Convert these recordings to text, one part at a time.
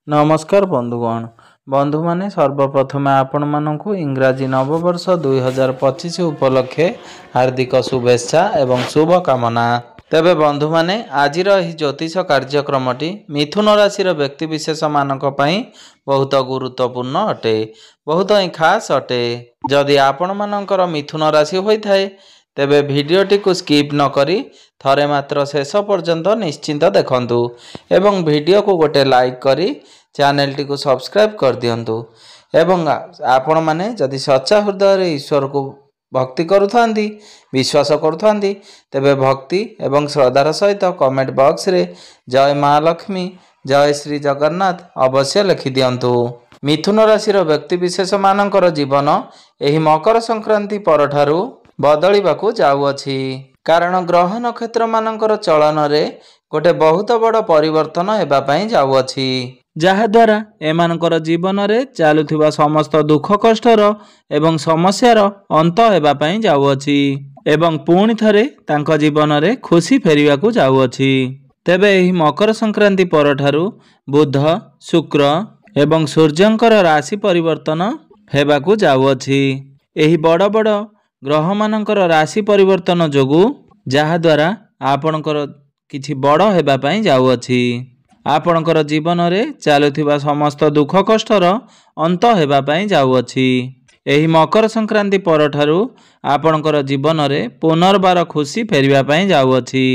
नमस्कार बंधुगण बंधु माने सर्वप्रथमे आपण मानकु इंग्राजी नववर्ष 2025 उपलक्षे हार्दिक शुभेच्छा एवं शुभकामना। तेबे बंधु माने आजिर एही ज्योतिष कार्यक्रमटी मिथुन राशि व्यक्ति विशेष मानक पई बहुत गुरुत्वपूर्ण अटे, बहुत ही खास अटे। जदि आपण मानकर मिथुन राशि होई थाए तेबे भिडियोटी को स्किप न करी थरे मात्र शेष पर्यंत निश्चिंत देखंतु एवं भिडियो को गोटे लाइक करी चैनल टी को सब्सक्राइब कर दियंतु एवं आपण माने जदि सच्चा हृदय रे ईश्वर को भक्ति करुथांती विश्वास करुथांती तेबे भक्ति एवं श्रद्धार सहित कमेंट बॉक्स रे जय महालक्ष्मी जय श्री जगन्नाथ अवश्य लिखि दियंतु। मिथुन राशि व्यक्ति विशेष मानकर जीवन एही मकर संक्रांति परठारु बदलिबाकू जाउअछि, कारण ग्रह नक्षत्र मानकर चलन रे गोटे बहुत बड़ परिवर्तन हेबा पई जाउअछि, जहा द्वारा एमानकर जीवन रे चालुथिबा समस्त दुख कष्टर एवं समस्यार अंत हेबा पई जाउअछि एवं पुणी थरे तांका जीवन रे खुशी फेरिबाकू जाउअछि। तेबे एही मकर संक्रांति परठारु बुध शुक्र एवं सूर्यंकर राशि परिवर्तन हेबाकू जाउअछि। एही बड़ बड़ ग्रह मानकर राशि परिवर्तन जोगु जहा द्वारा आपणकर किछि बड़ हेबा पई जाउअछि, आपणकर जीवन रे चालुथिबा समस्त दुख कष्टर अंत हेबा पई जाउअछि। एही मकर संक्रांति परठारु आपणकर जीवन रे पुनर्बार खुशी फेरिबा पई जाउअछि।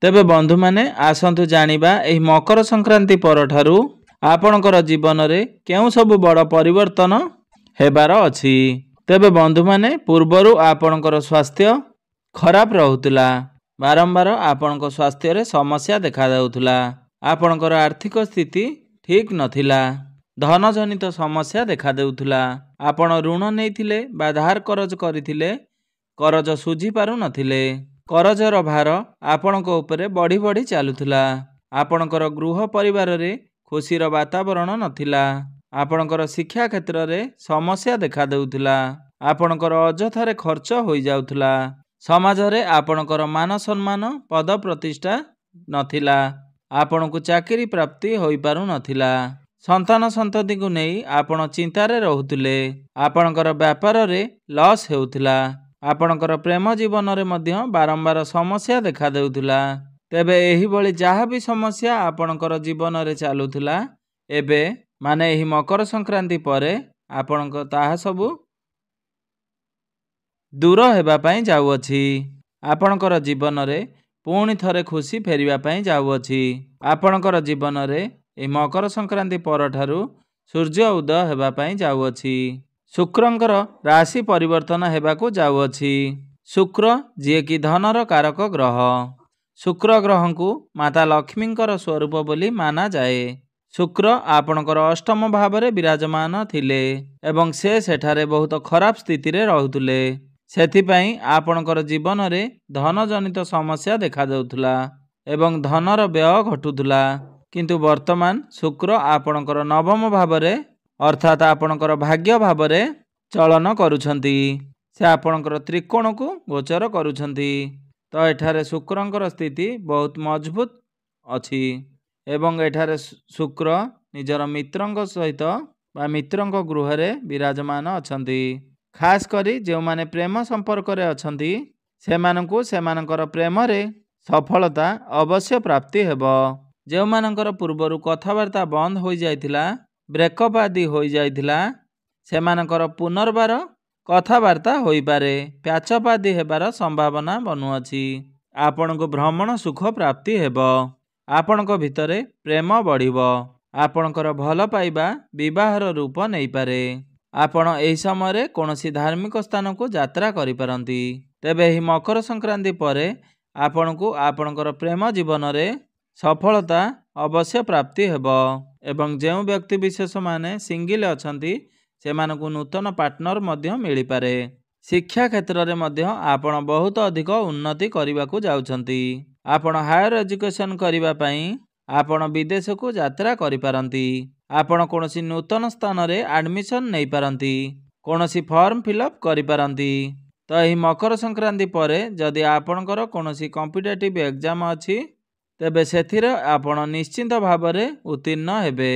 तेबे बंधु माने आसंतु जानिबा एही मकर संक्रांति परठारु आपणकर जीवन रे केउ सब बड़ परिवर्तन हेबार अछि। तेबे बंधु माने पूर्वरु आपणकर स्वास्थ्य खराब रहुतला, बारंबार आपणक स्वास्थ्य रे समस्या देखा जाउतला, आपणकर आर्थिक स्थिति ठीक नथिला, धन जनित समस्या देखा देउथला, आपण ऋण नेइथिले बा धार करज करिथिले करज सुझी पारु नथिले, करजर भार आपणक उपरे बढ़ी बढ़ी चालुथला, आपणकर गृह परिवार रे खुशीर वातावरण नथिला, आपणकर शिक्षा क्षेत्र रे समस्या देखा देउथला, आपणकर अजथारे खर्च होई जाउथला, समाज रे आपणकर मान सम्मान पद प्रतिष्ठा नथिला, आपणकु चाकरी प्राप्ति होई पारु नथिला, संतान संतति को नहीं आपण चिंतारे रहुतले, आपणकर व्यापार रे लॉस हेउथला, आपणकर प्रेम जीवन रे मध्य बारंबार समस्या देखा देउथला। तेबे एही बळी जहा भी समस्या आपणकर जीवन रे चालुथला एबे माने एही मकर संक्रांति परे आपणक ताहा सबु दूर हेबा पई जाउअछि, आपणकर जीवन रे पुणी थरे खुशी फेरिबा पई जाउअछि। आपणकर जीवन रे ए मकर संक्रांति परठारु सूर्य उदय हेबा पई जाउअछि, शुक्रंकर राशि परिवर्तन हेबाकू जाउअछि। शुक्र जे कि धनर कारक ग्रह, शुक्र ग्रह को माता लक्ष्मींकर स्वरूप बोली माना जाए। शुक्र आपणकर अष्टम भाव रे विराजमान थिले एवं से सेठारे बहुत खराब स्थिति रे रहुतले, सेथिपई आपणकर जीवन रे धन जनित समस्या देखा जाउथला एवं धनर व्यय घटुथला, किंतु वर्तमान शुक्र आपणकर नवम भाव रे अर्थात आपणकर भाग्य भाव रे चलन करुछंती, से आपणकर त्रिकोण को गोचर करुछंती, तो एठारे शुक्रंकर स्थिति बहुत मजबूत अछि एवं एठारे शुक्र निजर मित्रंक सहित बा मित्रंक गृह रे विराजमान अछंती। खास करी जो माने प्रेम संपर्क रे अछंती सेमानंकु सेमानकर प्रेम रे सफलता अवश्य प्राप्ति हेबो। जो मानकर पूर्वरु कथावार्ता बंद हो जाइथिला, ब्रेकअप आदि हो जाइथिला, सेमानकर पुनर्बार कथावार्ता होई पारे, प्याचअप आदि हेबार संभावना बनुअछि। आपणको भ्रमण सुख प्राप्ति हेबो, आपणको भितरे प्रेम बढ़िबो, आपणकर भल पाइबा विवाहर रूप नहीं पारे, आपण एही समय रे कोनोसी धार्मिक स्थान को यात्रा करि पारंती। तेबे एही मकर संक्रांति परे आपणको आपणकर प्रेम जीवन रे सफलता अवश्य प्राप्ति हेबो एवं जेउ व्यक्ति विशेष माने सिंगल अछंती सेमानकु नूतन पार्टनर मध्य मिली पारे। शिक्षा क्षेत्र रे मध्य आपण बहुत अधिक उन्नति करिबाकू जाउछंती, आपण हायर एजुकेशन करिबा पई आपण विदेश को यात्रा करि पारंती, आपण कोनोसी नूतन स्थान रे एडमिशन नै पारंती, कोनोसी फॉर्म फिलअप करि पारंती। तो एही मकर संक्रांति परे जदि आपणकर कोनोसी कॉम्पिटिटिव एग्जाम अछि तेबे सेथिरे आपण निश्चिंत भाव रे उत्तीर्ण हेबे।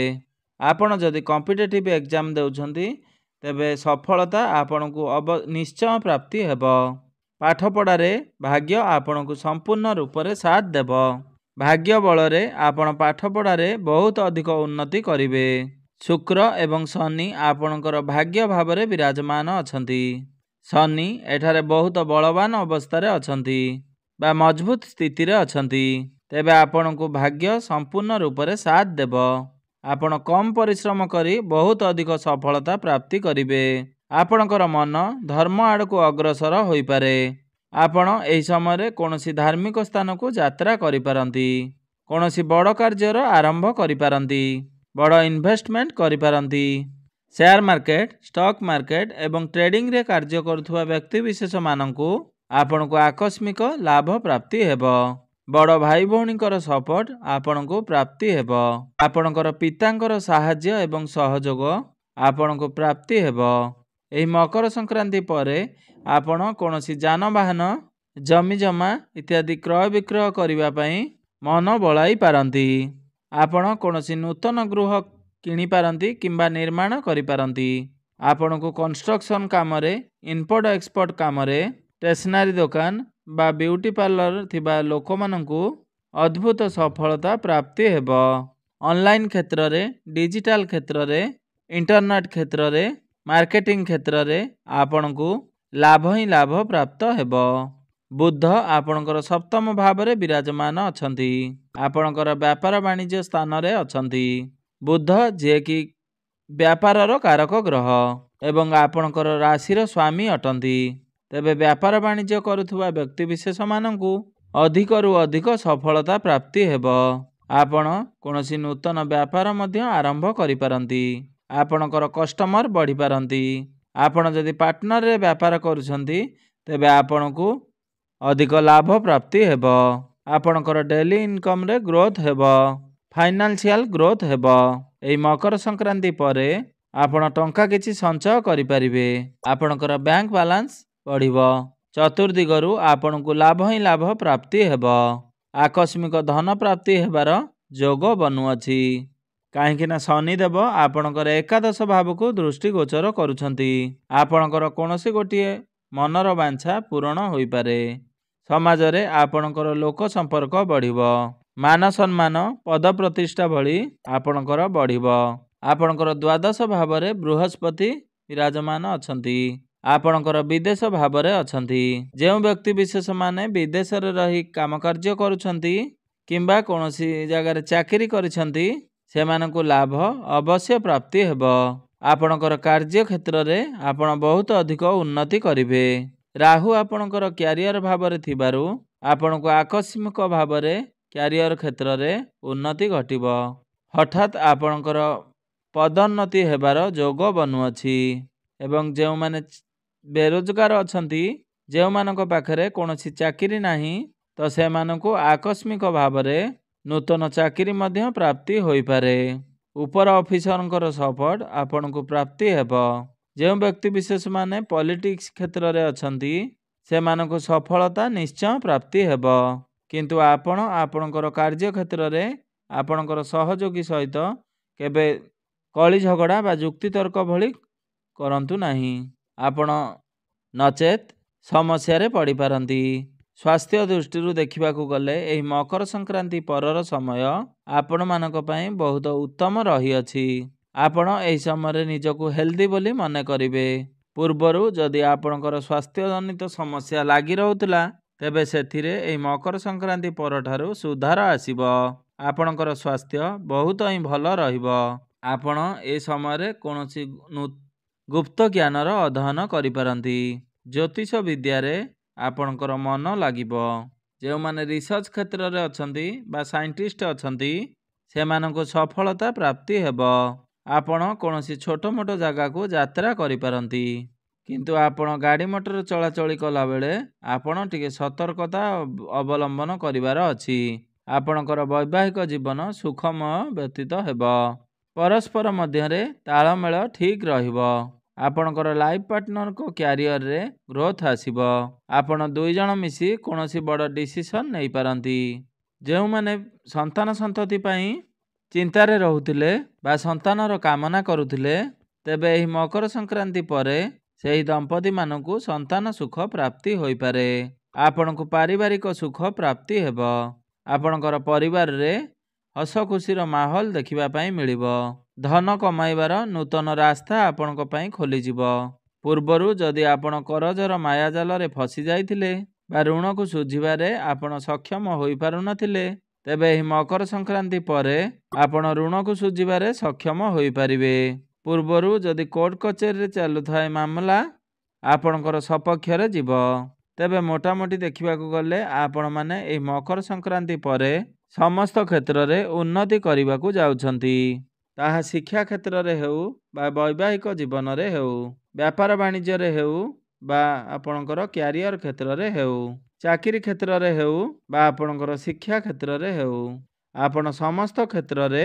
ଆପଣ ଯଦି କମ୍ପିଟେଟିଭ୍ ଏକ୍ଜାମ୍ ଦେଉଛନ୍ତି ତେବେ ସଫଳତା ଆପଣଙ୍କୁ ନିଶ୍ଚୟ ପ୍ରାପ୍ତି ହେବ। ପାଠପଢ଼ାରେ ଭାଗ୍ୟ ଆପଣଙ୍କୁ ସମ୍ପୂର୍ଣ୍ଣ ରୂପରେ ସାଥ ଦେବ। ଭାଗ୍ୟ ବଳରେ ଆପଣ ପାଠପଢ଼ାରେ ବହୁତ ଅଧିକ ଉନ୍ନତି କରିବେ। ଶୁକ୍ର ଏବଂ ଶନି ଆପଣଙ୍କର ଭାଗ୍ୟ ଭାବରେ ବିରାଜମାନ ଅଛନ୍ତି। ଶନି ଏଠାରେ ବହୁତ ବଳବାନ ଅବସ୍ଥାରେ ଅଛନ୍ତି ବା ମଜବୁତ ସ୍ଥିତିରେ ଅଛନ୍ତି। ତେବେ ଆପଣଙ୍କୁ ଭାଗ୍ୟ ସମ୍ପୂର୍ଣ୍ଣ ରୂପରେ ସାଥ ଦେବ। ଆପଣ କମ୍ ପରିଶ୍ରମ କରି ବହୁତ ଅଧିକ ସଫଳତା ପ୍ରାପ୍ତି କରିବେ। ଆପଣଙ୍କର ମନ ଧର୍ମ ଆଡ଼କୁ ଅଗ୍ରସର ହୋଇପାରେ। ଆପଣ ଏହି ସମୟରେ କୌଣସି ଧାର୍ମିକ ସ୍ଥାନକୁ ଯାତ୍ରା କରିପାରନ୍ତି। କୌଣସି ବଡ଼ କାର୍ଯ୍ୟର ଆରମ୍ଭ କରିପାରନ୍ତି। ବଡ଼ ଇନଭେଷ୍ଟମେଣ୍ଟ କରିପାରନ୍ତି। ସେୟାର ମାର୍କେଟ, ଷ୍ଟକ୍ ମାର୍କେଟ ଏବଂ ଟ୍ରେଡିଂରେ କାର୍ଯ୍ୟ କରୁଥିବା ବ୍ୟକ୍ତିବିଶେଷମାନଙ୍କୁ ଆପଣଙ୍କୁ ଆକସ୍ମିକ ଲାଭ ପ୍ରାପ୍ତି ହେବ। ବଡ଼ ଭାଇ ଭଉଣୀଙ୍କର ସପୋର୍ଟ ଆପଣଙ୍କୁ ପ୍ରାପ୍ତି ହେବ। ଆପଣଙ୍କର ପିତାଙ୍କର ସାହାଯ୍ୟ ଏବଂ ସହଯୋଗ ଆପଣଙ୍କୁ ପ୍ରାପ୍ତି ହେବ। ଏହି ମକର ସଂକ୍ରାନ୍ତି ପରେ ଆପଣ କୌଣସି ଯାନବାହନ, ଜମିଜମା ଇତ୍ୟାଦି କ୍ରୟ ବିକ୍ରୟ କରିବା ପାଇଁ ମନ ବଳାଇ ପାରନ୍ତି। ଆପଣ କୌଣସି ନୂତନ ଗୃହ କିଣିପାରନ୍ତି କିମ୍ବା ନିର୍ମାଣ କରିପାରନ୍ତି। ଆପଣଙ୍କୁ କନଷ୍ଟ୍ରକ୍ସନ୍ କାମରେ, ଇମ୍ପୋର୍ଟ ଏକ୍ସପୋର୍ଟ କାମରେ, ଷ୍ଟେସନାରୀ ଦୋକାନ ବା ବିୟୁଟି ପାର୍ଲର ଥିବା ଲୋକମାନଙ୍କୁ ଅଦ୍ଭୁତ ସଫଳତା ପ୍ରାପ୍ତି ହେବ। ଅନଲାଇନ୍ କ୍ଷେତ୍ରରେ, ଡିଜିଟାଲ କ୍ଷେତ୍ରରେ, ଇଣ୍ଟରନେଟ୍ କ୍ଷେତ୍ରରେ, ମାର୍କେଟିଂ କ୍ଷେତ୍ରରେ ଆପଣଙ୍କୁ ଲାଭ ହିଁ ଲାଭ ପ୍ରାପ୍ତ ହେବ। ବୁଧ ଆପଣଙ୍କର ସପ୍ତମ ଭାବରେ ବିରାଜମାନ ଅଛନ୍ତି। ଆପଣଙ୍କର ବ୍ୟାପାର ବାଣିଜ୍ୟ ସ୍ଥାନରେ ଅଛନ୍ତି। ବୁଧ ଯିଏକି ବ୍ୟାପାରର କାରକ ଗ୍ରହ ଏବଂ ଆପଣଙ୍କର ରାଶିର ସ୍ୱାମୀ ଅଟନ୍ତି। ତେବେ ବ୍ୟାପାର ବାଣିଜ୍ୟ କରୁଥିବା ବ୍ୟକ୍ତିବିଶେଷମାନଙ୍କୁ ଅଧିକରୁ ଅଧିକ ସଫଳତା ପ୍ରାପ୍ତି ହେବ। ଆପଣ କୌଣସି ନୂତନ ବ୍ୟାପାର ମଧ୍ୟ ଆରମ୍ଭ କରିପାରନ୍ତି। ଆପଣଙ୍କର କଷ୍ଟମର ବଢ଼ିପାରନ୍ତି। ଆପଣ ଯଦି ପାର୍ଟନରରେ ବ୍ୟାପାର କରୁଛନ୍ତି ତେବେ ଆପଣଙ୍କୁ ଅଧିକ ଲାଭ ପ୍ରାପ୍ତି ହେବ। ଆପଣଙ୍କର ଡେଲି ଇନକମ୍ରେ ଗ୍ରୋଥ୍ ହେବ। ଫାଇନାନ୍ସିଆଲ ଗ୍ରୋଥ୍ ହେବ। ଏହି ମକର ସଂକ୍ରାନ୍ତି ପରେ ଆପଣ ଟଙ୍କା କିଛି ସଞ୍ଚୟ କରିପାରିବେ। ଆପଣଙ୍କର ବ୍ୟାଙ୍କ ବାଲାନ୍ସ ବଢ଼ିବ। ଚତୁର୍ଦିଗରୁ ଆପଣଙ୍କୁ ଲାଭ ହିଁ ଲାଭ ପ୍ରାପ୍ତି ହେବ। ଆକସ୍ମିକ ଧନ ପ୍ରାପ୍ତି ହେବାର ଯୋଗ ବନୁଅଛି। କାହିଁକିନା ଶନିଦେବ ଆପଣଙ୍କର ଏକାଦଶ ଭାବକୁ ଦୃଷ୍ଟିଗୋଚର କରୁଛନ୍ତି। ଆପଣଙ୍କର କୌଣସି ଗୋଟିଏ ମନର ବାଞ୍ଛା ପୂରଣ ହୋଇପାରେ। ସମାଜରେ ଆପଣଙ୍କର ଲୋକ ସମ୍ପର୍କ ବଢ଼ିବ। ମାନ ସମ୍ମାନ, ପଦ ପ୍ରତିଷ୍ଠା ଭଳି ଆପଣଙ୍କର ବଢ଼ିବ। ଆପଣଙ୍କର ଦ୍ୱାଦଶ ଭାବରେ ବୃହସ୍ପତି ବିରାଜମାନ ଅଛନ୍ତି। ଆପଣଙ୍କର ବିଦେଶ ଭାବରେ ଅଛନ୍ତି। ଯେଉଁ ବ୍ୟକ୍ତିବିଶେଷମାନେ ବିଦେଶରେ ରହି କାମ କାର୍ଯ୍ୟ କରୁଛନ୍ତି କିମ୍ବା କୌଣସି ଜାଗାରେ ଚାକିରି କରିଛନ୍ତି ସେମାନଙ୍କୁ ଲାଭ ଅବଶ୍ୟ ପ୍ରାପ୍ତି ହେବ। ଆପଣଙ୍କର କାର୍ଯ୍ୟ କ୍ଷେତ୍ରରେ ଆପଣ ବହୁତ ଅଧିକ ଉନ୍ନତି କରିବେ। ରାହୁ ଆପଣଙ୍କର କ୍ୟାରିୟର ଭାବରେ ଥିବାରୁ ଆପଣଙ୍କୁ ଆକସ୍ମିକ ଭାବରେ କ୍ୟାରିୟର କ୍ଷେତ୍ରରେ ଉନ୍ନତି ଘଟିବ। ହଠାତ୍ ଆପଣଙ୍କର ପଦୋନ୍ନତି ହେବାର ଯୋଗ ବନୁଅଛି ଏବଂ ଯେଉଁମାନେ ବେରୋଜଗାର ଅଛନ୍ତି, ଯେଉଁମାନଙ୍କ ପାଖରେ କୌଣସି ଚାକିରି ନାହିଁ ତ ସେମାନଙ୍କୁ ଆକସ୍ମିକ ଭାବରେ ନୂତନ ଚାକିରି ମଧ୍ୟ ପ୍ରାପ୍ତି ହୋଇପାରେ। ଉପର ଅଫିସରଙ୍କର ସପୋର୍ଟ ଆପଣଙ୍କୁ ପ୍ରାପ୍ତି ହେବ। ଯେଉଁ ବ୍ୟକ୍ତିବିଶେଷମାନେ ପଲିଟିକ୍ସ କ୍ଷେତ୍ରରେ ଅଛନ୍ତି ସେମାନଙ୍କୁ ସଫଳତା ନିଶ୍ଚୟ ପ୍ରାପ୍ତି ହେବ। କିନ୍ତୁ ଆପଣ ଆପଣଙ୍କର କାର୍ଯ୍ୟକ୍ଷେତ୍ରରେ ଆପଣଙ୍କର ସହଯୋଗୀ ସହିତ କେବେ କଳି ଝଗଡ଼ା ବା ଯୁକ୍ତିତର୍କ ଭଳି କରନ୍ତୁ ନାହିଁ। ଆପଣ ନଚେତ୍ ସମସ୍ୟାରେ ପଡ଼ିପାରନ୍ତି। ସ୍ୱାସ୍ଥ୍ୟ ଦୃଷ୍ଟିରୁ ଦେଖିବାକୁ ଗଲେ ଏହି ମକର ସଂକ୍ରାନ୍ତି ପରର ସମୟ ଆପଣମାନଙ୍କ ପାଇଁ ବହୁତ ଉତ୍ତମ ରହିଅଛି। ଆପଣ ଏହି ସମୟରେ ନିଜକୁ ହେଲ୍ଦି ବୋଲି ମନେ କରିବେ। ପୂର୍ବରୁ ଯଦି ଆପଣଙ୍କର ସ୍ୱାସ୍ଥ୍ୟଜନିତ ସମସ୍ୟା ଲାଗି ରହୁଥିଲା ତେବେ ସେଥିରେ ଏହି ମକର ସଂକ୍ରାନ୍ତି ପରଠାରୁ ସୁଧାର ଆସିବ। ଆପଣଙ୍କର ସ୍ୱାସ୍ଥ୍ୟ ବହୁତ ହିଁ ଭଲ ରହିବ। ଆପଣ ଏ ସମୟରେ କୌଣସି ଗୁପ୍ତ ଜ୍ଞାନର ଅଧ୍ୟୟନ କରିପାରନ୍ତି। ଜ୍ୟୋତିଷ ବିଦ୍ୟାରେ ଆପଣଙ୍କର ମନ ଲାଗିବ। ଯେଉଁମାନେ ରିସର୍ଚ୍ଚ କ୍ଷେତ୍ରରେ ଅଛନ୍ତି ବା ସାଇଣ୍ଟିଷ୍ଟ ଅଛନ୍ତି ସେମାନଙ୍କୁ ସଫଳତା ପ୍ରାପ୍ତି ହେବ। ଆପଣ କୌଣସି ଛୋଟ ମୋଟ ଜାଗାକୁ ଯାତ୍ରା କରିପାରନ୍ତି। କିନ୍ତୁ ଆପଣ ଗାଡ଼ି ମଟର ଚଳାଚଳି କଲାବେଳେ ଆପଣ ଟିକେ ସତର୍କତା ଅବଲମ୍ବନ କରିବାର ଅଛି। ଆପଣଙ୍କର ବୈବାହିକ ଜୀବନ ସୁଖମୟ ବ୍ୟତୀତ ହେବ। ପରସ୍ପର ମଧ୍ୟରେ ତାଳମେଳ ଠିକ୍ ରହିବ। ଆପଣଙ୍କର ଲାଇଫ୍ ପାର୍ଟନରଙ୍କ କ୍ୟାରିୟରରେ ଗ୍ରୋଥ୍ ଆସିବ। ଆପଣ ଦୁଇଜଣ ମିଶି କୌଣସି ବଡ଼ ଡିସିସନ୍ ନେଇପାରନ୍ତି। ଯେଉଁମାନେ ସନ୍ତାନ ସନ୍ତତି ପାଇଁ ଚିନ୍ତାରେ ରହୁଥିଲେ ବା ସନ୍ତାନର କାମନା କରୁଥିଲେ, ତେବେ ଏହି ମକର ସଂକ୍ରାନ୍ତି ପରେ ସେହି ଦମ୍ପତିମାନଙ୍କୁ ସନ୍ତାନ ସୁଖ ପ୍ରାପ୍ତି ହୋଇପାରେ। ଆପଣଙ୍କୁ ପାରିବାରିକ ସୁଖ ପ୍ରାପ୍ତି ହେବ। ଆପଣଙ୍କର ପରିବାରରେ ହସ ଖୁସିର ମାହୋଲ ଦେଖିବା ପାଇଁ ମିଳିବ। ଧନ କମାଇବାର ନୂତନ ରାସ୍ତା ଆପଣଙ୍କ ପାଇଁ ଖୋଲିଯିବ। ପୂର୍ବରୁ ଯଦି ଆପଣ କରଜର ମାୟାଜାଲରେ ଫସି ଯାଇଥିଲେ ବା ଋଣକୁ ଶୁଝିବାରେ ଆପଣ ସକ୍ଷମ ହୋଇପାରୁନଥିଲେ, ତେବେ ଏହି ମକର ସଂକ୍ରାନ୍ତି ପରେ ଆପଣ ଋଣକୁ ଶୁଝିବାରେ ସକ୍ଷମ ହୋଇପାରିବେ। ପୂର୍ବରୁ ଯଦି କୋର୍ଟ କଚେରୀରେ ଚାଲୁଥାଏ ମାମଲା ଆପଣଙ୍କର ସପକ୍ଷରେ ଯିବ। ତେବେ ମୋଟାମୋଟି ଦେଖିବାକୁ ଗଲେ ଆପଣମାନେ ଏହି ମକର ସଂକ୍ରାନ୍ତି ପରେ ସମସ୍ତ କ୍ଷେତ୍ରରେ ଉନ୍ନତି କରିବାକୁ ଯାଉଛନ୍ତି। ତାହା ଶିକ୍ଷା କ୍ଷେତ୍ରରେ ହେଉ ବା ବୈବାହିକ ଜୀବନରେ ହେଉ, ବ୍ୟାପାର ବାଣିଜ୍ୟରେ ହେଉ ବା ଆପଣଙ୍କର କ୍ୟାରିୟର କ୍ଷେତ୍ରରେ ହେଉ, ଚାକିରି କ୍ଷେତ୍ରରେ ହେଉ ବା ଆପଣଙ୍କର ଶିକ୍ଷା କ୍ଷେତ୍ରରେ ହେଉ, ଆପଣ ସମସ୍ତ କ୍ଷେତ୍ରରେ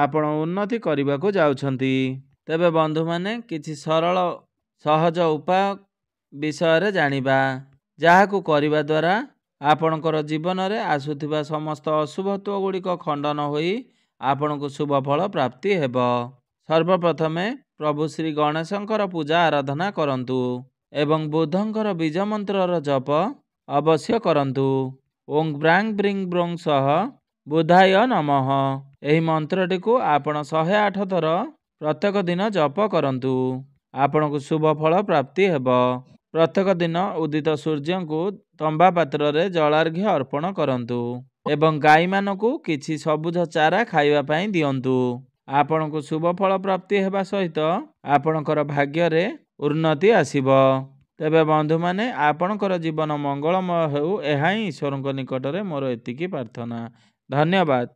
ଆପଣ ଉନ୍ନତି କରିବାକୁ ଯାଉଛନ୍ତି। ତେବେ ବନ୍ଧୁମାନେ, କିଛି ସରଳ ସହଜ ଉପାୟ ବିଷୟରେ ଜାଣିବା, ଯାହାକୁ କରିବା ଦ୍ୱାରା ଆପଣଙ୍କର ଜୀବନରେ ଆସୁଥିବା ସମସ୍ତ ଅଶୁଭତ୍ୱ ଗୁଡ଼ିକ ଖଣ୍ଡନ ହୋଇ ଆପଣଙ୍କୁ ଶୁଭ ଫଳ ପ୍ରାପ୍ତି ହେବ। ସର୍ବପ୍ରଥମେ ପ୍ରଭୁ ଶ୍ରୀ ଗଣେଶଙ୍କର ପୂଜା ଆରାଧନା କରନ୍ତୁ ଏବଂ ବୁଦ୍ଧଙ୍କର ବୀଜ ମନ୍ତ୍ରର ଜପ ଅବଶ୍ୟ କରନ୍ତୁ। ଓଂ ବ୍ରାଂ ବ୍ରିଂ ବ୍ରୋଂ ସହ ବୁଦ୍ଧାୟ ନମଃ। ଏହି ମନ୍ତ୍ରଟିକୁ ଆପଣ 108 ଥର ପ୍ରତ୍ୟେକ ଦିନ ଜପ କରନ୍ତୁ। ଆପଣଙ୍କୁ ଶୁଭ ଫଳ ପ୍ରାପ୍ତି ହେବ। ପ୍ରତ୍ୟେକ ଦିନ ଉଦିତ ସୂର୍ଯ୍ୟଙ୍କୁ ତମ୍ବା ପାତ୍ରରେ ଜଳାର୍ଘ୍ୟ ଅର୍ପଣ କରନ୍ତୁ ଏବଂ ଗାଈମାନଙ୍କୁ କିଛି ସବୁଜ ଚାରା ଖାଇବା ପାଇଁ ଦିଅନ୍ତୁ। ଆପଣଙ୍କୁ ଶୁଭ ଫଳ ପ୍ରାପ୍ତି ହେବା ସହିତ ଆପଣଙ୍କର ଭାଗ୍ୟରେ ଉନ୍ନତି ଆସିବ। ତେବେ ବନ୍ଧୁମାନେ, ଆପଣଙ୍କର ଜୀବନ ମଙ୍ଗଳମୟ ହେଉ, ଏହା ହିଁ ଈଶ୍ୱରଙ୍କ ନିକଟରେ ମୋର ଏତିକି ପ୍ରାର୍ଥନା। ଧନ୍ୟବାଦ।